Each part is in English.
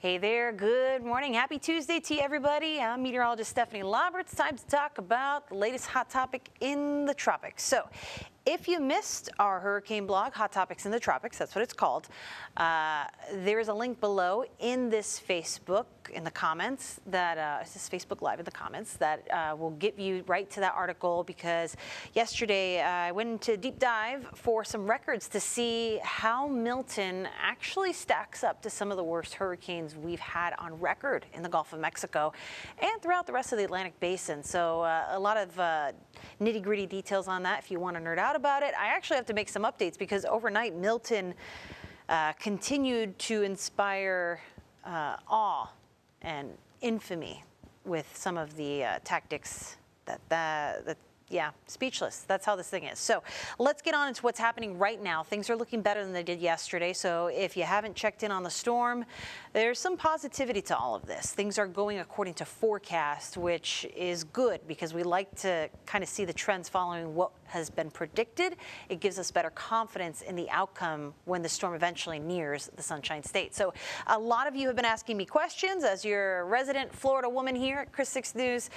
Hey there, good morning. Happy Tuesday to you, everybody. I'm meteorologist Stefanie Lauber. It's time to talk about the latest hot topic in the tropics. So, if you missed our hurricane blog, Hot Topics in the Tropics, that's what it's called, there is a link below in this Facebook, in the comments, that it's this Facebook Live in the comments, that will get you right to that article, because yesterday I went into a deep dive for some records to see how Milton actually stacks up to some of the worst hurricanes we've had on record in the Gulf of Mexico and throughout the rest of the Atlantic Basin. So a lot of nitty-gritty details on that if you want to nerd out about it. I actually have to make some updates because overnight Milton continued to inspire awe and infamy with some of the tactics that yeah, speechless. That's how this thing is. So let's get on into what's happening right now. Things are looking better than they did yesterday. So if you haven't checked in on the storm, there's some positivity to all of this. Things are going according to forecast, which is good because we like to kind of see the trends following what has been predicted. It gives us better confidence in the outcome when the storm eventually nears the Sunshine State. So a lot of you have been asking me questions. As your resident Florida woman here at KRIS 6 News,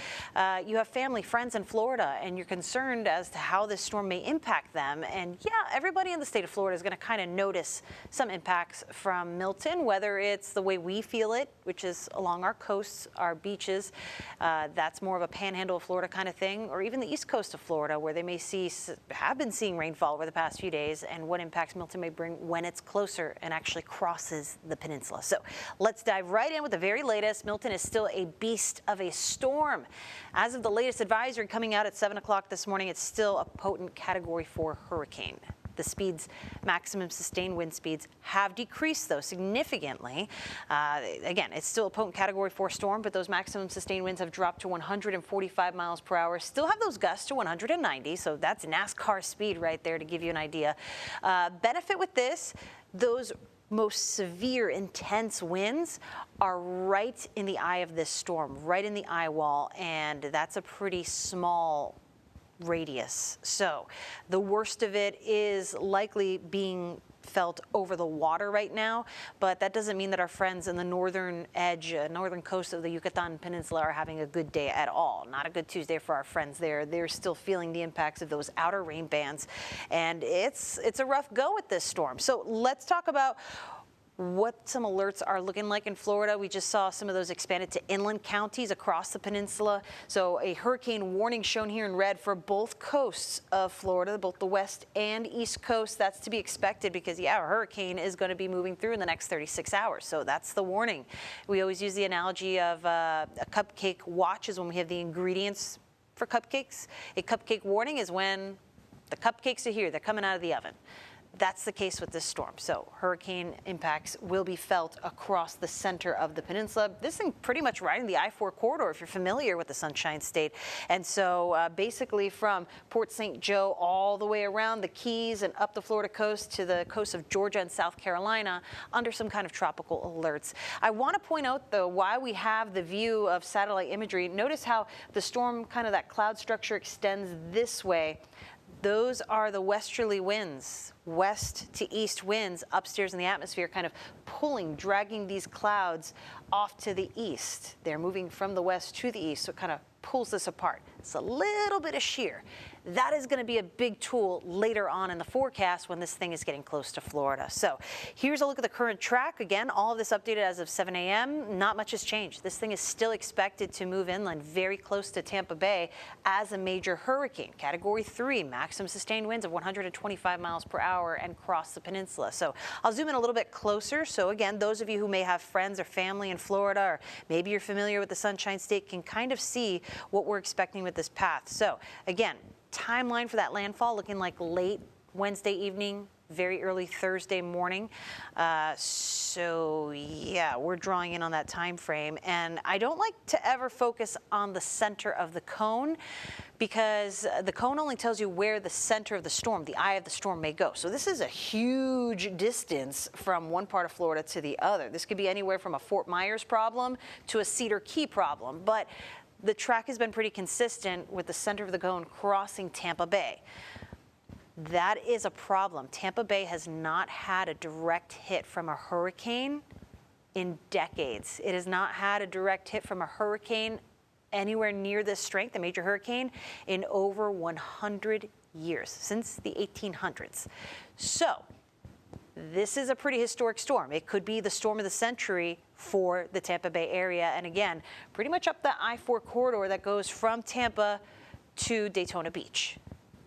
you have family, friends in Florida, and you're concerned as to how this storm may impact them. And yeah, everybody in the state of Florida is going to kind of notice some impacts from Milton, whether it's the way we feel it, which is along our coasts, our beaches. That's more of a panhandle of Florida kind of thing, or even the east coast of Florida, where they may have been seeing rainfall over the past few days, and what impacts Milton may bring when it's closer and actually crosses the peninsula. So let's dive right in with the very latest. Milton is still a beast of a storm. As of the latest advisory coming out at 7 o'clock this morning, it's still a potent Category 4 hurricane. The speeds, maximum sustained wind speeds, have decreased, though, significantly. Again, it's still a potent Category 4 storm, but those maximum sustained winds have dropped to 145 miles per hour. Still have those gusts to 190, so that's NASCAR speed right there to give you an idea. Benefit with this, those most severe, intense winds are right in the eye of this storm, right in the eye wall, and that's a pretty small radius. So the worst of it is likely being felt over the water right now, but that doesn't mean that our friends in the northern edge, northern coast of the Yucatan Peninsula are having a good day at all. Not a good Tuesday for our friends there. They're still feeling the impacts of those outer rain bands, and it's a rough go with this storm. So let's talk about what some alerts are looking like in Florida. We just saw some of those expanded to inland counties across the peninsula. So a hurricane warning shown here in red for both coasts of Florida, both the west and east coast. That's to be expected because, yeah, a hurricane is going to be moving through in the next 36 hours. So that's the warning. We always use the analogy of a cupcake watch is when we have the ingredients for cupcakes. A cupcake warning is when the cupcakes are here. They're coming out of the oven. That's the case with this storm. So hurricane impacts will be felt across the center of the peninsula. This thing pretty much right in the I-4 corridor if you're familiar with the Sunshine State. And so basically from Port St. Joe all the way around the Keys and up the Florida coast to the coast of Georgia and South Carolina under some kind of tropical alerts. I want to point out, though, why we have the view of satellite imagery. Notice how the storm, kind of that cloud structure, extends this way. Those are the westerly winds, west to east winds upstairs in the atmosphere, kind of pulling, dragging these clouds off to the east. They're moving from the west to the east, so it kind of pulls this apart. It's a little bit of shear. That is going to be a big tool later on in the forecast when this thing is getting close to Florida. So here's a look at the current track. Again, all of this updated as of 7 a.m. Not much has changed. This thing is still expected to move inland very close to Tampa Bay as a major hurricane. Category 3, maximum sustained winds of 125 miles per hour and cross the peninsula. So I'll zoom in a little bit closer. So again, those of you who may have friends or family in Florida, or maybe you're familiar with the Sunshine State, can kind of see what we're expecting with this path. So again, timeline for that landfall looking like late Wednesday evening, very early Thursday morning. So yeah, we're drawing in on that time frame. And I don't like to ever focus on the center of the cone because the cone only tells you where the center of the storm, the eye of the storm, may go. So this is a huge distance from one part of Florida to the other. This could be anywhere from a Fort Myers problem to a Cedar Key problem. But the track has been pretty consistent with the center of the cone crossing Tampa Bay. That is a problem. Tampa Bay has not had a direct hit from a hurricane in decades. It has not had a direct hit from a hurricane anywhere near this strength, a major hurricane, in over 100 years, since the 1800s. So this is a pretty historic storm. It could be the storm of the century for the Tampa Bay area. And again, pretty much up the I-4 corridor that goes from Tampa to Daytona Beach.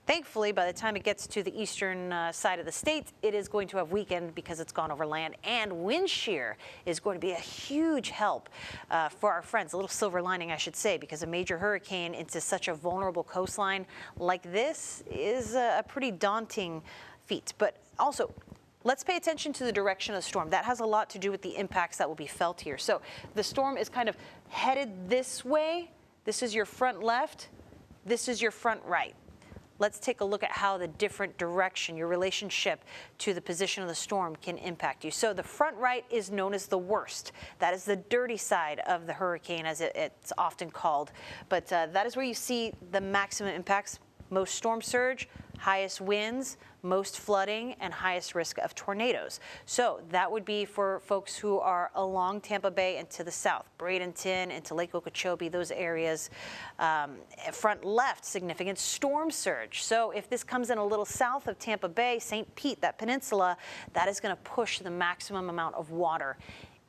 Thankfully, by the time it gets to the eastern side of the state, it is going to have weakened because it's gone over land, and wind shear is going to be a huge help for our friends, a little silver lining, I should say, because a major hurricane into such a vulnerable coastline like this is a pretty daunting feat. But also, let's pay attention to the direction of the storm. That has a lot to do with the impacts that will be felt here. So the storm is kind of headed this way. This is your front left. This is your front right. Let's take a look at how the different direction, your relationship to the position of the storm, can impact you. So the front right is known as the worst. That is the dirty side of the hurricane, as it's often called. But that is where you see the maximum impacts, most storm surge, highest winds, most flooding, and highest risk of tornadoes. So that would be for folks who are along Tampa Bay and to the south, Bradenton into Lake Okeechobee, those areas. Front left, significant storm surge. So if this comes in a little south of Tampa Bay, St. Pete, that peninsula, that is going to push the maximum amount of water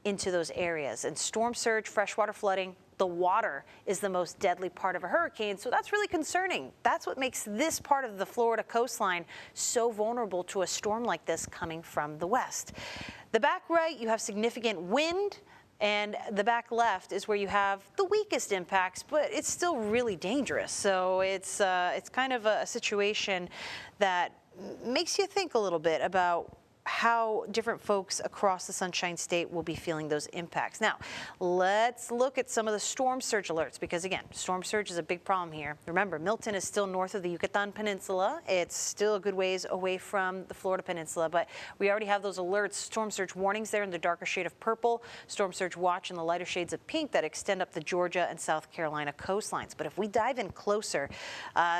into those areas. And storm surge, freshwater flooding, the water is the most deadly part of a hurricane, so that's really concerning. That's what makes this part of the Florida coastline so vulnerable to a storm like this coming from the west. The back right, you have significant wind, and the back left is where you have the weakest impacts, but it's still really dangerous. So it's kind of a situation that makes you think a little bit about how different folks across the Sunshine State will be feeling those impacts. Now, let's look at some of the storm surge alerts, because again, storm surge is a big problem here. Remember, Milton is still north of the Yucatan Peninsula. It's still a good ways away from the Florida Peninsula, but we already have those alerts, storm surge warnings there in the darker shade of purple, storm surge watch in the lighter shades of pink that extend up the Georgia and South Carolina coastlines. But if we dive in closer,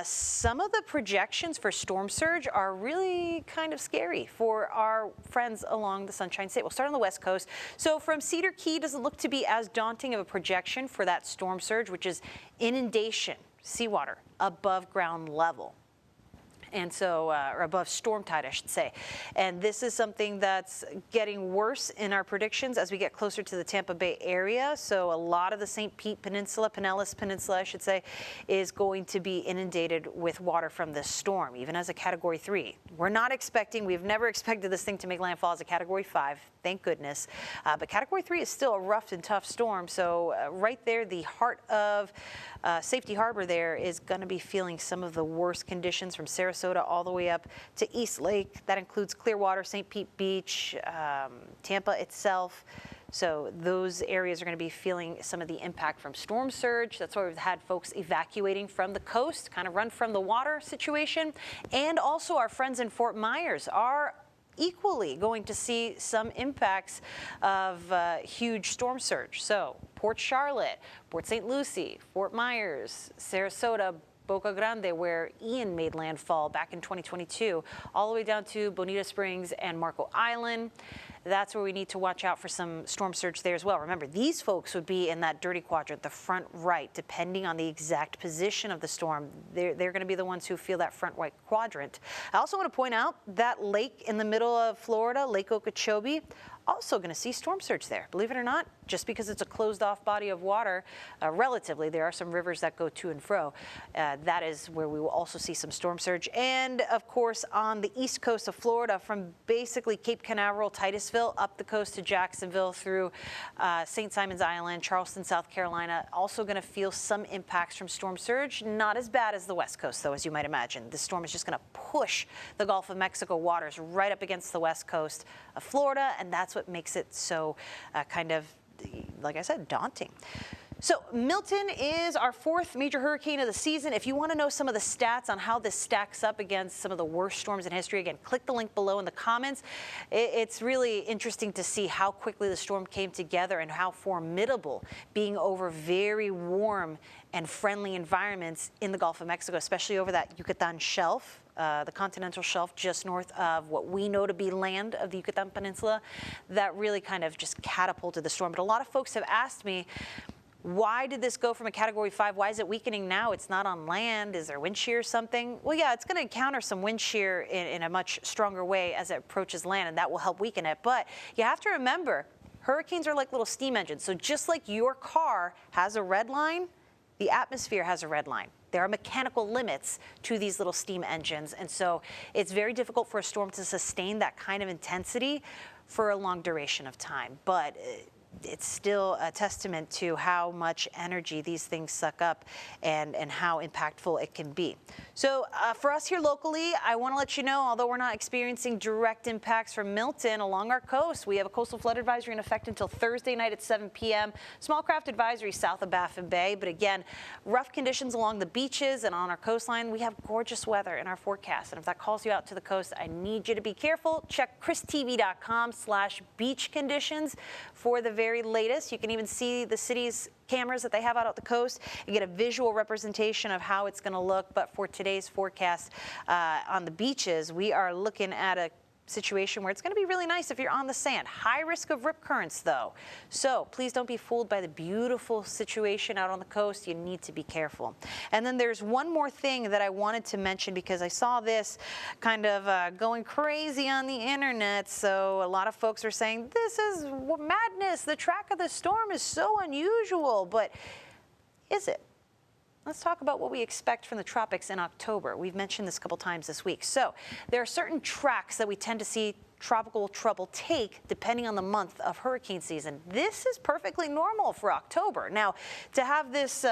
some of the projections for storm surge are really kind of scary for our friends along the Sunshine State. We'll start on the west coast. So from Cedar Key, doesn't look to be as daunting of a projection for that storm surge, which is inundation, seawater above ground level. And so, or above storm tide, I should say. And this is something that's getting worse in our predictions as we get closer to the Tampa Bay area. So a lot of the St. Pete Peninsula, Pinellas Peninsula, I should say, is going to be inundated with water from this storm, even as a Category 3. We're not expecting, we've never expected this thing to make landfall as a Category 5, thank goodness. But Category 3 is still a rough and tough storm. So right there, the heart of Safety Harbor there is going to be feeling some of the worst conditions from Sarasota all the way up to East Lake. That includes Clearwater, St. Pete Beach, Tampa itself. So those areas are going to be feeling some of the impact from storm surge. That's why we've had folks evacuating from the coast, kind of run from the water situation. And also our friends in Fort Myers are equally going to see some impacts of huge storm surge. So Port Charlotte, Port St. Lucie, Fort Myers, Sarasota, Boca Grande, where Ian made landfall back in 2022, all the way down to Bonita Springs and Marco Island. That's where we need to watch out for some storm surge there as well. Remember, these folks would be in that dirty quadrant, the front right, depending on the exact position of the storm. They're going to be the ones who feel that front right quadrant. I also want to point out that lake in the middle of Florida, Lake Okeechobee, also going to see storm surge there. Believe it or not, just because it's a closed off body of water, relatively, there are some rivers that go to and fro. That is where we will also see some storm surge. And of course, on the east coast of Florida, from basically Cape Canaveral, Titusville, up the coast to Jacksonville through St. Simon's Island, Charleston, South Carolina, also going to feel some impacts from storm surge. Not as bad as the west coast, though, as you might imagine. This storm is just going to push the Gulf of Mexico waters right up against the west coast of Florida, and that's what makes it so kind of, like I said, daunting. So Milton is our fourth major hurricane of the season. If you want to know some of the stats on how this stacks up against some of the worst storms in history, again, click the link below in the comments. It's really interesting to see how quickly the storm came together and how formidable, being over very warm and friendly environments in the Gulf of Mexico, especially over that Yucatan shelf. The continental shelf just north of what we know to be land of the Yucatan Peninsula, that really kind of just catapulted the storm. But a lot of folks have asked me, why did this go from a Category 5? Why is it weakening now? It's not on land. Is there wind shear or something? Well, yeah, it's going to encounter some wind shear in a much stronger way as it approaches land, and that will help weaken it. But you have to remember, hurricanes are like little steam engines. So just like your car has a red line, the atmosphere has a red line. There are mechanical limits to these little steam engines, and so it's very difficult for a storm to sustain that kind of intensity for a long duration of time. But it's still a testament to how much energy these things suck up and how impactful it can be. So for us here locally, I want to let you know, although we're not experiencing direct impacts from Milton along our coast, we have a coastal flood advisory in effect until Thursday night at 7 p.m. Small craft advisory south of Baffin Bay. But again, rough conditions along the beaches and on our coastline. We have gorgeous weather in our forecast. And if that calls you out to the coast, I need you to be careful. Check kristv.com/beach conditions for the very latest. You can even see the city's cameras that they have out at the coast and get a visual representation of how it's going to look. But for today's forecast on the beaches, we are looking at a situation where it's going to be really nice if you're on the sand. High risk of rip currents, though. So please don't be fooled by the beautiful situation out on the coast. You need to be careful. And then there's one more thing that I wanted to mention, because I saw this kind of going crazy on the internet. So a lot of folks are saying, this is madness. The track of the storm is so unusual. But is it? Let's talk about what we expect from the tropics in October. We've mentioned this a couple times this week. So there are certain tracks that we tend to see tropical trouble take depending on the month of hurricane season. This is perfectly normal for October. Now, to have this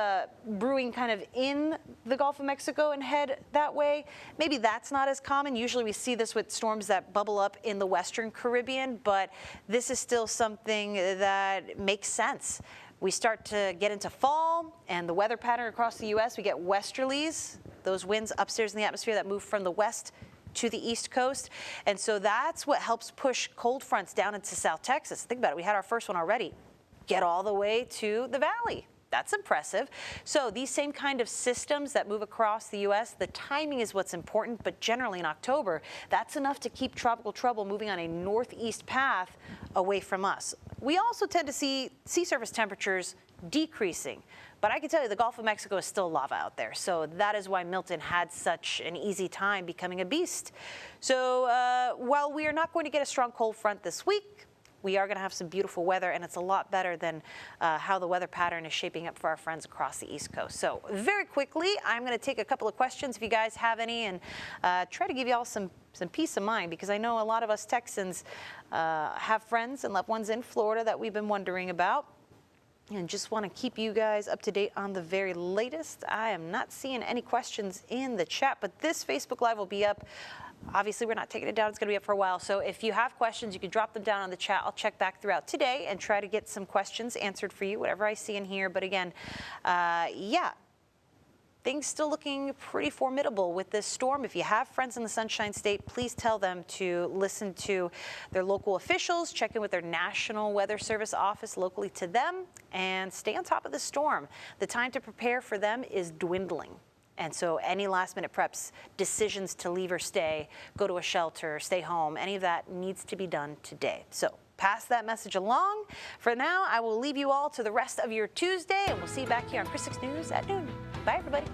brewing kind of in the Gulf of Mexico and head that way, maybe that's not as common. Usually we see this with storms that bubble up in the Western Caribbean, but this is still something that makes sense. We start to get into fall, and the weather pattern across the U.S., we get westerlies, those winds upstairs in the atmosphere that move from the west to the east coast. And so that's what helps push cold fronts down into South Texas. Think about it. We had our first one already. Get all the way to the valley. That's impressive. So these same kind of systems that move across the U.S., the timing is what's important, but generally in October, that's enough to keep tropical trouble moving on a northeast path away from us. We also tend to see sea surface temperatures decreasing, but I can tell you the Gulf of Mexico is still lava out there. So that is why Milton had such an easy time becoming a beast. So while we are not going to get a strong cold front this week, we are going to have some beautiful weather, and it's a lot better than how the weather pattern is shaping up for our friends across the East Coast. So very quickly, I'm going to take a couple of questions if you guys have any, and try to give you all some peace of mind, because I know a lot of us Texans have friends and loved ones in Florida that we've been wondering about. And just want to keep you guys up to date on the very latest. I am not seeing any questions in the chat, but this Facebook Live will be up. Obviously, we're not taking it down. It's going to be up for a while. So if you have questions, you can drop them down on the chat. I'll check back throughout today and try to get some questions answered for you, whatever I see in here. But again, yeah, things still looking pretty formidable with this storm. If you have friends in the Sunshine State, please tell them to listen to their local officials, check in with their National Weather Service office locally to them, and stay on top of the storm. The time to prepare for them is dwindling. And so any last minute preps, decisions to leave or stay, go to a shelter, stay home, any of that needs to be done today. So pass that message along. For now, I will leave you all to the rest of your Tuesday, and we'll see you back here on KRIS 6 News at noon. Bye, everybody.